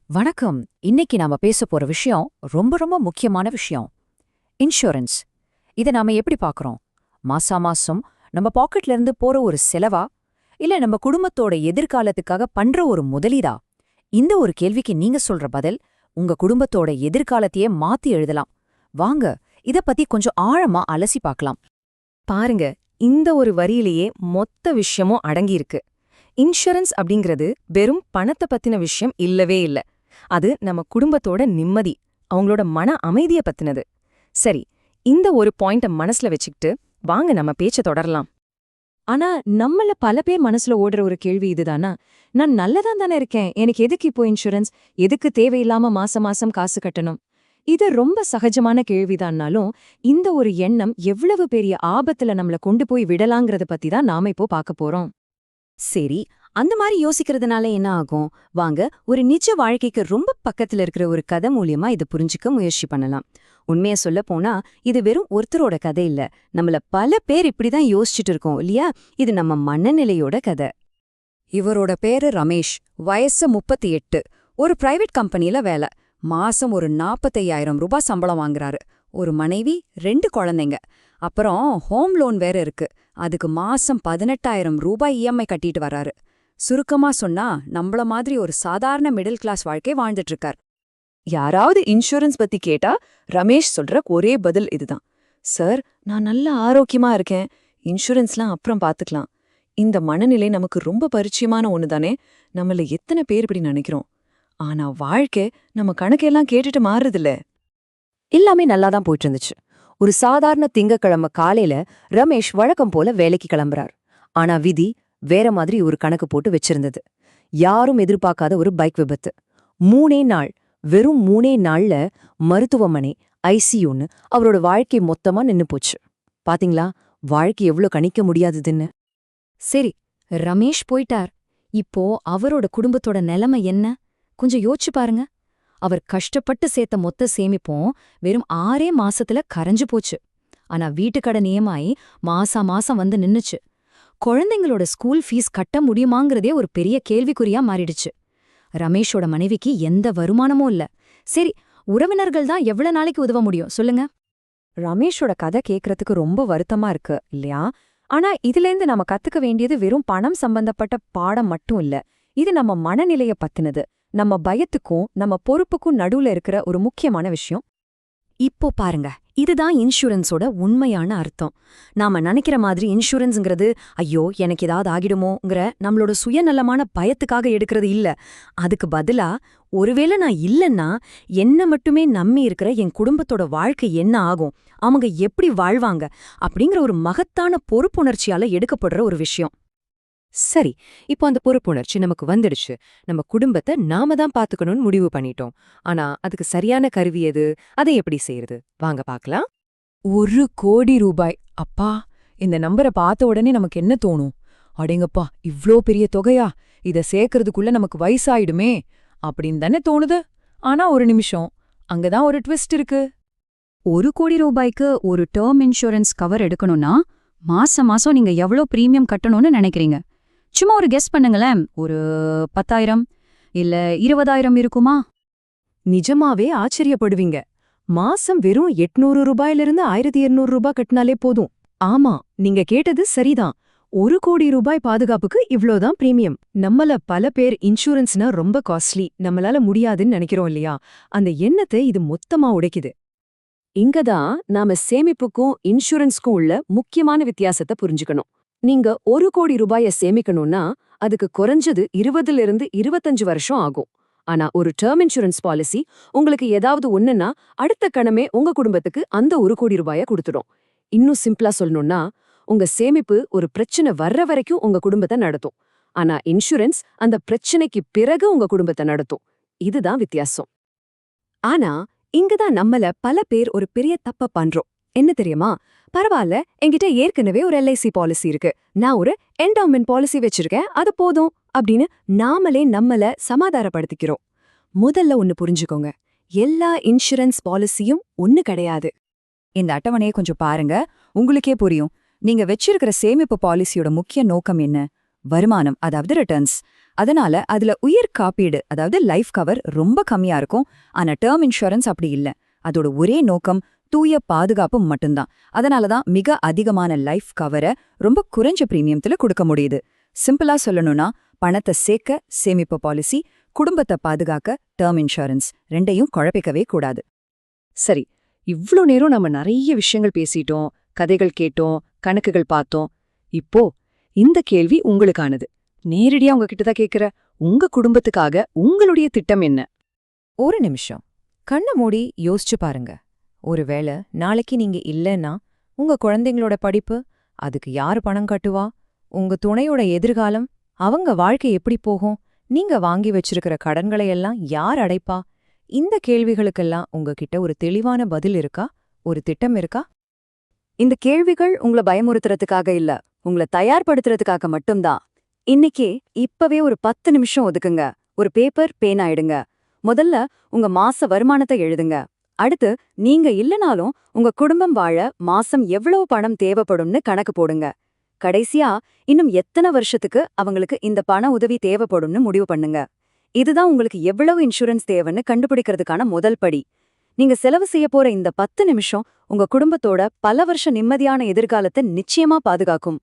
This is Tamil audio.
வணக்கம். இன்னைக்கு நாம பேச போற விஷயம் ரொம்ப ரொம்ப முக்கியமான விஷயம். இன்சூரன்ஸ். இத நாம எப்படி பார்க்கறோம்? மாசா மாசம் நம்ம பாக்கெட்ல இருந்து போற ஒரு செலவா? இல்ல நம்ம குடும்பத்தோட எதிர்காலத்துக்காக பண்ற ஒரு முதலீடா? இந்த ஒரு கேள்விக்கு நீங்க சொல்ற பதில் உங்க குடும்பத்தோட எதிர்காலத்தையே மாத்தி எழுதலாம். வாங்க, இத பத்தி கொஞ்சம் ஆழமா அலசி பார்க்கலாம். பாருங்க, இந்த ஒரு வரியிலேயே மொத்த விஷயமும் அடங்கியிருக்கு. இன்சூரன்ஸ் அப்படிங்கிறது வெறும் பணத்தை பத்தின விஷயம் இல்லவே இல்ல. அது நம்ம குடும்பத்தோட நிம்மதி, அவங்களோட மன அமைதிய பத்தினது. சரி, இந்த ஒரு பாயிண்ட மனசுல வச்சுக்கிட்டு வாங்க நம்ம பேச்ச தொடரலாம். ஆனா நம்மள பல பேர் மனசுல ஓடுற ஒரு கேள்வி இதுதானா, நான் நல்லதான் தானே இருக்கேன், எனக்கு எதுக்கு இப்போ இன்சூரன்ஸ், எதுக்கு தேவையில்லாம மாசம் மாசம் காசு கட்டணும்? இது ரொம்ப சகஜமான கேள்விதான்னாலும், இந்த ஒரு எண்ணம் எவ்வளவு பெரிய ஆபத்துல நம்மள கொண்டு போய் விடலாங்கிறத பத்தி தான் நாம இப்போ பார்க்க போறோம். சரி, அந்த மாதிரி யோசிக்கிறதுனால என்ன ஆகும்? வாங்க, ஒரு நிஜ வாழ்க்கைக்கு ரொம்ப பக்கத்துல இருக்கிற ஒரு கதை மூலியமா இதை புரிஞ்சுக்க முயற்சி பண்ணலாம். உண்மைய சொல்ல போனா, இது வெறும் ஒருத்தரோட கதை இல்ல. நம்மள பல பேர் இப்படிதான் யோசிச்சுட்டு இருக்கோம் இல்லையா? இது நம்ம மனநிலையோட கதை. இவரோட பேரு ரமேஷ். வயசு 38. ஒரு பிரைவேட் கம்பெனில வேலை. மாசம் ஒரு 45,000 ரூபாய் சம்பளம் வாங்குறாரு. ஒரு மனைவி, 2 குழந்தைங்க. அப்புறம் ஹோம் லோன் வேற இருக்கு. அதுக்கு மாசம் 18,000 ரூபாய் இஎம்ஐ கட்டிட்டு வர்றாரு. சுருக்கமா சொன்னா, நம்மள மாதிரி ஒரு சாதாரண மிடில் கிளாஸ் வாழ்க்கை வாழ்ந்துட்டு இருக்கார். யாராவது இன்சூரன்ஸ் பத்தி கேட்டா ரமேஷ் சொல்ற ஒரே பதில் இதுதான். சார், நான் நல்ல ஆரோக்கியமா இருக்கேன், இன்சூரன்ஸ்லாம் அப்புறம் பாத்துக்கலாம். இந்த மனநிலை நமக்கு ரொம்ப பரிச்சயமான ஒண்ணுதானே. நம்மள எத்தனை பேர் இப்படி நினைக்கிறோம். ஆனா வாழ்க்கை நம்ம கணக்கெல்லாம் கேட்டுட்டு மாறுறதில்ல. எல்லாமே நல்லாதான் போயிட்டு இருந்துச்சு. ஒரு சாதாரண திங்கக்கிழமை காலையில ரமேஷ் வழக்கம் போல வேலைக்கு கிளம்புறார். ஆனா விதி வேற மாதிரி ஒரு கணக்கு போட்டு வச்சிருந்தது. யாரும் எதிர்பார்க்காத ஒரு பைக் விபத்து. 3 நாள், வெறும் 3 நாள்ல மருத்துவமனை, ஐசியூன்னு அவரோட வாழ்க்கை மொத்தமா நின்னு போச்சு. பாத்தீங்களா, வாழ்க்கை எவ்ளோ கணிக்க முடியாததுன்னு. சரி, ரமேஷ் போயிட்டார். இப்போ அவரோட குடும்பத்தோட நிலைமை என்ன? கொஞ்சம் யோசிச்சு பாருங்க. அவர் கஷ்டப்பட்டு சேர்த்த மொத்த சேமிப்பும் வெறும் 6 மாசத்துல கரைஞ்சு போச்சு. ஆனா வீட்டுக்கடன் இஎம்ஐ மாசா மாசம் வந்து நின்னுச்சு. குழந்தைங்களோட ஸ்கூல் ஃபீஸ் கட்ட முடியுமாங்கிறதே ஒரு பெரிய கேள்விக்குறியா மாறிடுச்சு. ரமேஷோட மனைவிக்கு எந்த வருமானமும் இல்ல. சரி, உறவினர்கள் தான் எவ்வளவு நாளைக்கு உதவ முடியும் சொல்லுங்க? ரமேஷோட கதை கேக்குறதுக்கு ரொம்ப வருத்தமா இருக்கு இல்லையா? ஆனா இதுலேருந்து நம்ம கத்துக்க வேண்டியது வெறும் பணம் சம்பந்தப்பட்ட பாடம் மட்டும் இல்ல. இது நம்ம மனநிலைய பத்தினது, நம்ம பயத்துக்கும் நம்ம பொறுப்புக்கும் நடுவுல இருக்கிற ஒரு முக்கியமான விஷயம். இப்போ பாருங்க, இதுதான் இன்சூரன்ஸோட உண்மையான அர்த்தம். நாம நினைக்கிற மாதிரி இன்சூரன்ஸ்ங்கிறது ஐயோ எனக்கு ஏதாவது ஆகிடுமோங்கிற நம்மளோட சுயநலமான பயத்துக்காக எடுக்கிறது இல்ல. அதுக்கு பதிலா, ஒருவேளை நான் இல்லன்னா என்ன மட்டுமே நம்பி இருக்கிற என் குடும்பத்தோட வாழ்க்கை என்ன ஆகும், அவங்க எப்படி வாழ்வாங்க அப்படிங்கிற ஒரு மகத்தான பொறுப்புணர்ச்சியால எடுக்கப்படுற ஒரு விஷயம். சரி, இப்போ அந்த பொறுப்புணர்ச்சி நமக்கு வந்துடுச்சு. நம்ம குடும்பத்தை நாம தான் பாத்துக்கணும்னு முடிவு பண்ணிட்டோம். ஆனா அதுக்கு சரியான கருவி எது? அதை எப்படி செய்யறது? வாங்க பார்க்கலாம். 1,00,00,000 ரூபாய். அப்பா, இந்த நம்பரை பார்த்த உடனே நமக்கு என்ன தோணும்? அடேங்கப்பா, இவ்ளோ பெரிய தொகையா? இத சேர்க்கறதுக்குள்ள நமக்கு வயசாயிடுமே அப்படின்னு தானே தோணுது. ஆனா ஒரு நிமிஷம், அங்கதான் ஒரு ட்விஸ்ட் இருக்கு. 1,00,00,000 ரூபாய்க்கு ஒரு டேர்ம் இன்சூரன்ஸ் கவர் எடுக்கணும்னா மாசம் மாசம் நீங்க எவ்வளோ பிரீமியம் கட்டணும்னு நினைக்கிறீங்க? சும்மா ஒரு கெஸ் பண்ணுங்களேன். ஒரு 10,000 இல்ல 20,000 இருக்குமா? நிஜமாவே ஆச்சரியப்படுவீங்க. மாசம் வெறும் 800 ரூபாயிலிருந்து 1,200 ரூபாய் கட்டினாலே போதும். ஆமா, நீங்க கேட்டது சரிதான். 1,00,00,000 ரூபாய் பாதுகாப்புக்கு இவ்ளோதான் பிரீமியம். நம்மள பல பேர் இன்சூரன்ஸ்னா ரொம்ப காஸ்ட்லி, நம்மளால முடியாதுன்னு நினைக்கிறோம் இல்லையா? அந்த எண்ணத்தை இது மொத்தமா உடைக்குது. இங்கதான் நாம சேமிப்புக்கும் இன்சூரன்ஸ்க்கும் உள்ள முக்கியமான வித்தியாசத்தை புரிஞ்சுக்கணும். நீங்க 1,00,00,000 ரூபாய சேமிக்கணும்னா அதுக்கு குறைஞ்சது 20லிருந்து 25 வருஷம் ஆகும். ஆனா ஒரு டேர்ம் இன்சூரன்ஸ் பாலிசி உங்களுக்கு ஏதாவது ஒண்ணுன்னா அடுத்த கணமே உங்க குடும்பத்துக்கு அந்த 1,00,00,000 ரூபாய கொடுத்துடும். இன்னும் சிம்பிளா சொல்லணும்னா, உங்க சேமிப்பு ஒரு பிரச்சனை வர்ற வரைக்கும் உங்க குடும்பத்தை நடத்தும். ஆனா இன்சூரன்ஸ் அந்த பிரச்சனைக்கு பிறகு உங்க குடும்பத்தை நடத்தும். இதுதான் வித்தியாசம். ஆனா இங்கதான் நம்மள பல பேர் ஒரு பெரிய தப்ப பண்றோம். என்ன தெரியுமா? பரவாயில்ல, என்கிட்ட ஏற்கனவே ஒரு எல்ஐசி பாலிசி இருக்கு, நான் ஒரு என்டவுமெண்ட் பாலிசி வச்சிருக்கேன், அது போதும் அப்படின்னு நாமளே நம்மள சமாதானப்படுத்திக்கிறோம். முதல்ல ஒன்னு புரிஞ்சுக்கோங்க, எல்லா இன்சூரன்ஸ் பாலிசியும் ஒன்னு கிடையாது. இந்த அட்டவணையை கொஞ்சம் பாருங்க, உங்களுக்கே புரியும். நீங்க வச்சிருக்கிற சேமிப்பு பாலிசியோட முக்கிய நோக்கம் என்ன? வருமானம், அதாவது ரிட்டர்ன்ஸ். அதனால அதுல உயிர் காப்பீடு, அதாவது லைஃப் கவர் ரொம்ப கம்மியா இருக்கும். ஆனா டேர்ம் இன்சூரன்ஸ் அப்படி இல்ல. அதோட ஒரே நோக்கம் தூய பாதுகாப்பு மட்டும்தான். அதனாலதான் மிக அதிகமான லைஃப் கவரை ரொம்ப குறைஞ்ச பிரீமியத்துல கொடுக்க முடியுது. சிம்பிளா சொல்லணும்னா, பணத்தை சேர்க்க சேமிப்பு பாலிசி, குடும்பத்தை பாதுகாக்க டேர்ம் இன்சூரன்ஸ், ரெண்டையும் குழப்பிக்கவே கூடாது. சரி, இவ்ளோ நேரம் நம்ம நிறைய விஷயங்கள் பேசிட்டோம், கதைகள் கேட்டோம், கணக்குகள் பார்த்தோம். இப்போ இந்த கேள்வி உங்களுக்கானது. நேரடியா உங்ககிட்ட தான் கேக்குற. உங்க குடும்பத்துக்காக உங்களுடைய திட்டம் என்ன? ஒரு நிமிஷம் கண்ணை மூடி யோசிச்சு பாருங்க. ஒருவேளை நாளைக்கு நீங்க இல்லைன்னா உங்க குழந்தைங்களோட படிப்பு, அதுக்கு யாரு பணம் கட்டுவா? உங்க துணையோட எதிர்காலம், அவங்க வாழ்க்கை எப்படி போகும்? நீங்க வாங்கி வச்சிருக்கிற கடன்களை எல்லாம் யார் அடைப்பா? இந்த கேள்விகளுக்கெல்லாம் உங்ககிட்ட ஒரு தெளிவான பதில் இருக்கா? ஒரு திட்டம் இருக்கா? இந்த கேள்விகள் உங்களை பயமுறுத்துறதுக்காக இல்ல, உங்களை தயார்படுத்துறதுக்காக மட்டும்தான். இன்னைக்கே இப்பவே ஒரு 10 நிமிஷம் ஒதுக்குங்க. ஒரு பேப்பர், பேனா எடுங்க. முதல்ல உங்க மாச வருமானத்தை எழுதுங்க. அடுத்து, நீங்க இல்லனாலும் உங்க குடும்பம் வாழ மாசம் எவ்வளவு பணம் தேவைப்படும்னு கணக்கு போடுங்க. கடைசியா, இன்னும் எத்தனை வருஷத்துக்கு அவங்களுக்கு இந்த பண உதவி தேவைப்படும்னு முடிவு பண்ணுங்க. இதுதான் உங்களுக்கு எவ்வளவு இன்சூரன்ஸ் தேவைன்னு கண்டுபிடிக்கிறதுக்கான முதல் படி. நீங்க செலவு செய்ய போற இந்த 10 நிமிஷம் உங்க குடும்பத்தோட பல வருஷ நிம்மதியான எதிர்காலத்தை நிச்சயமா பாதுகாக்கும்.